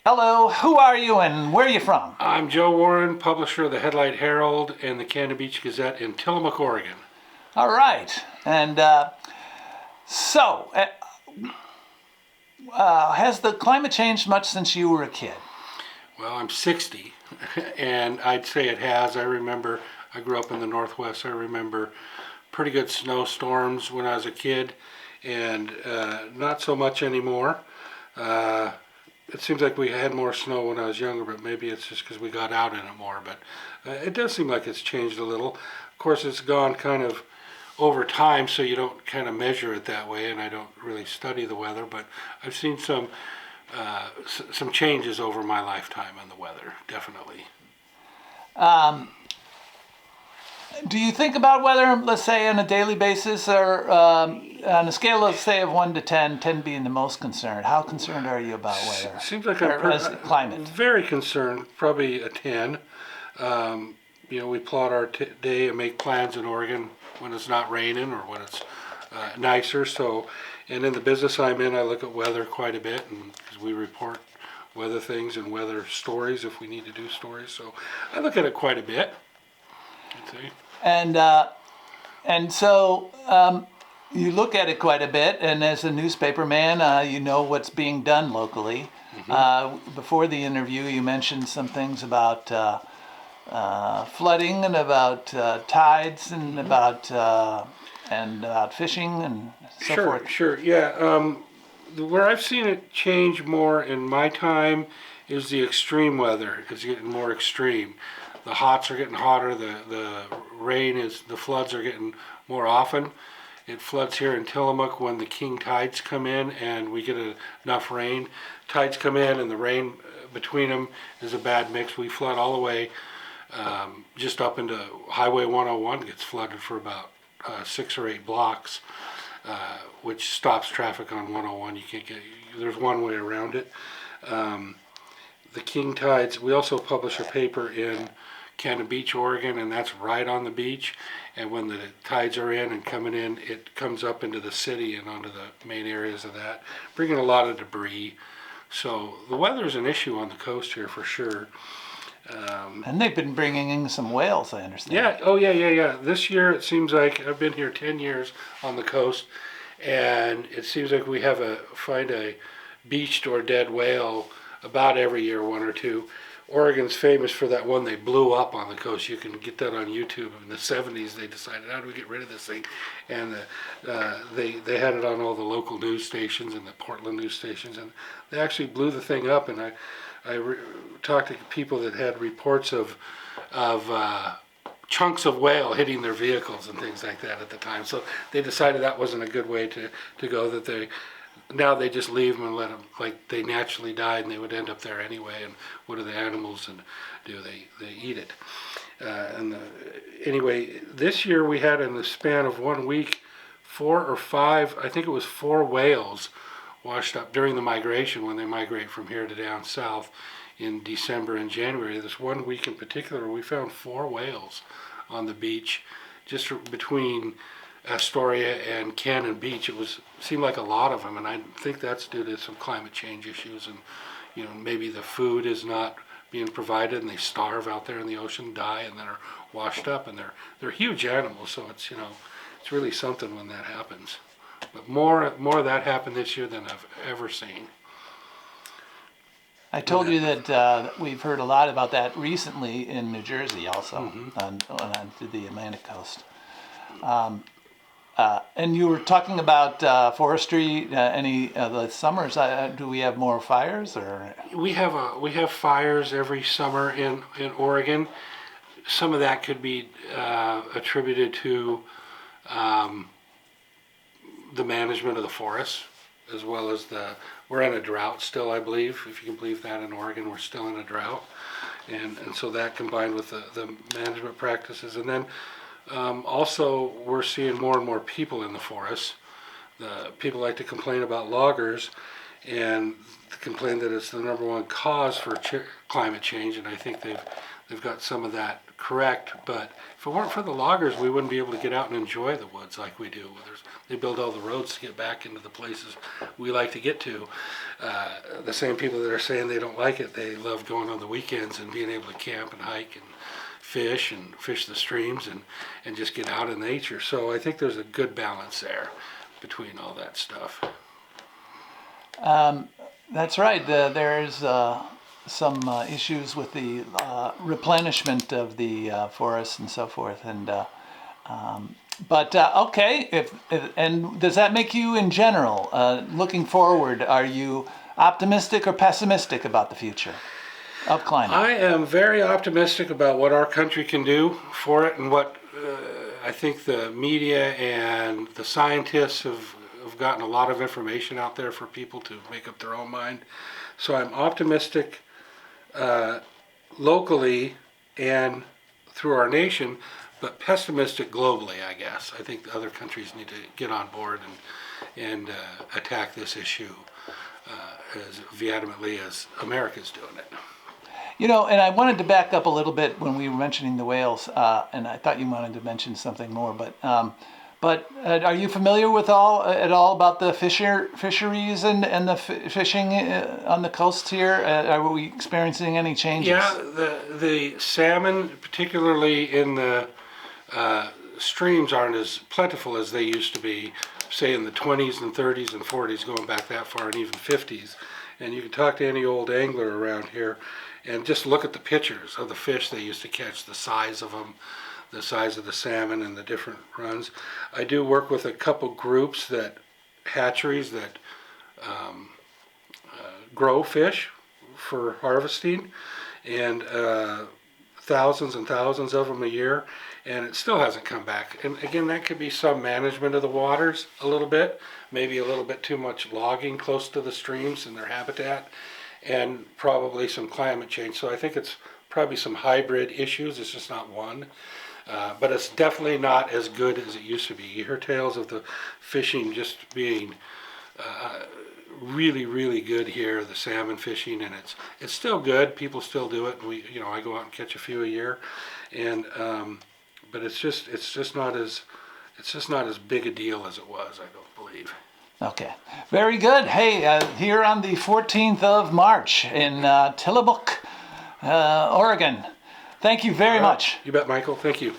Hello, who are you and where are you from? I'm Joe Warren, publisher of the Headlight Herald and the Cannon Beach Gazette in Tillamook, Oregon. All right. And so, has the climate changed much since you were a kid? Well, I'm 60, and I'd say it has. I grew up in the Northwest. I remember pretty good snowstorms when I was a kid, and not so much anymore. It seems like we had more snow when I was younger, but maybe it's just because we got out in it more. But it does seem like it's changed a little. Of course, it's gone kind of over time, so you don't kind of measure it that way, and I don't really study the weather, but I've seen some changes over my lifetime on the weather, definitely. Do you think about weather, let's say, on a daily basis, or on a scale of, say, of 1 to 10, 10 being the most concerned? How concerned are you about weather? Seems like climate? very concerned, probably a 10. We plot our day and make plans in Oregon when it's not raining or when it's nicer. So, and in the business I'm in, I look at weather quite a bit, and because we report weather things and weather stories if we need to do stories. So I look at it quite a bit. I'd say. And so you look at it quite a bit, and as a newspaper man, you know what's being done locally. Before the interview, you mentioned some things about flooding and about tides and about fishing and so forth. Sure, yeah. Where I've seen it change more in my time is the extreme weather. It's getting more extreme. The hots are getting hotter. The floods are getting more often. It floods here in Tillamook when the king tides come in and we get enough rain. Tides come in and the rain between them is a bad mix. We flood all the way just up into Highway 101. Gets flooded for about 6 or 8 blocks, which stops traffic on 101. You can't get. There's one way around it. The king tides. We also publish a paper in Cannon Beach, Oregon, and that's right on the beach. And when the tides are in and coming in, it comes up into the city and onto the main areas of that, bringing a lot of debris. So the weather is an issue on the coast here for sure. And they've been bringing in some whales, I understand. Yeah. Oh, yeah. This year it seems like I've been here 10 years on the coast, and it seems like we find a beached or dead whale about every year, one or two. Oregon's famous for that one they blew up on the coast. You can get that on YouTube. In the 70s, they decided, how do we get rid of this thing? And they had it on all the local news stations and the Portland news stations, and they actually blew the thing up. And I talked to people that had reports of chunks of whale hitting their vehicles and things like that at the time. So they decided that wasn't a good way to go, that now they just leave them and let them, like they naturally died and they would end up there anyway. And what do the animals do? They eat it. Anyway, this year we had, in the span of 1 week, 4 or 5, I think it was 4 whales washed up during the migration, when they migrate from here to down south in December and January. This 1 week in particular, we found 4 whales on the beach, just between Astoria and Cannon Beach. Seemed like a lot of them, and I think that's due to some climate change issues, and maybe the food is not being provided, and they starve out there in the ocean, die, and then are washed up. And they're huge animals, so it's really something when that happens. But more of that happened this year than I've ever seen. I told you that we've heard a lot about that recently in New Jersey, also on the Atlantic coast. And you were talking about forestry. Any the summers? Do we have more fires, or? We have fires every summer in Oregon. Some of that could be attributed to the management of the forests, as well as we're in a drought still, I believe. If you can believe that, in Oregon, we're still in a drought, and so that combined with the management practices, and then. Also, we're seeing more and more people in the forests. The people like to complain about loggers, and complain that it's the number one cause for climate change, and I think they've got some of that correct. But if it weren't for the loggers, we wouldn't be able to get out and enjoy the woods like we do. They build all the roads to get back into the places we like to get to. The same people that are saying they don't like it, they love going on the weekends and being able to camp and hike and fish the streams and just get out in nature. So I think there's a good balance there between all that stuff. That's right. There's some issues with the replenishment of the forests and so forth. And okay. And does that make you, in general, looking forward, are you optimistic or pessimistic about the future of climate? I am very optimistic about what our country can do for it, and what I think the media and the scientists have gotten a lot of information out there for people to make up their own mind. So I'm optimistic locally and through our nation, but pessimistic globally, I guess. I think the other countries need to get on board and attack this issue as vehemently as America's doing it. You know, and I wanted to back up a little bit when we were mentioning the whales, and I thought you wanted to mention something more, but are you familiar with at all about the fisheries and the fishing on the coast here? Are we experiencing any changes? Yeah, the salmon, particularly in the streams, aren't as plentiful as they used to be, say in the 20s and 30s and 40s, going back that far, and even 50s. And you can talk to any old angler around here and just look at the pictures of the fish they used to catch, the size of them, the size of the salmon and the different runs. I do work with a couple groups hatcheries that grow fish for harvesting, and thousands and thousands of them a year, and it still hasn't come back. And again, that could be some management of the waters a little bit, maybe a little bit too much logging close to the streams and their habitat, and probably some climate change. So I think it's probably some hybrid issues. It's just not one. But it's definitely not as good as it used to be. You hear tales of the fishing just being really, really good here, the salmon fishing, and it's still good. People still do it. And I go out and catch a few a year, and but it's just not as big a deal as it was, I don't believe. Okay, very good. Hey, here on the 14th of March in Tillamook, Oregon. Thank you very much. You bet, Michael. Thank you.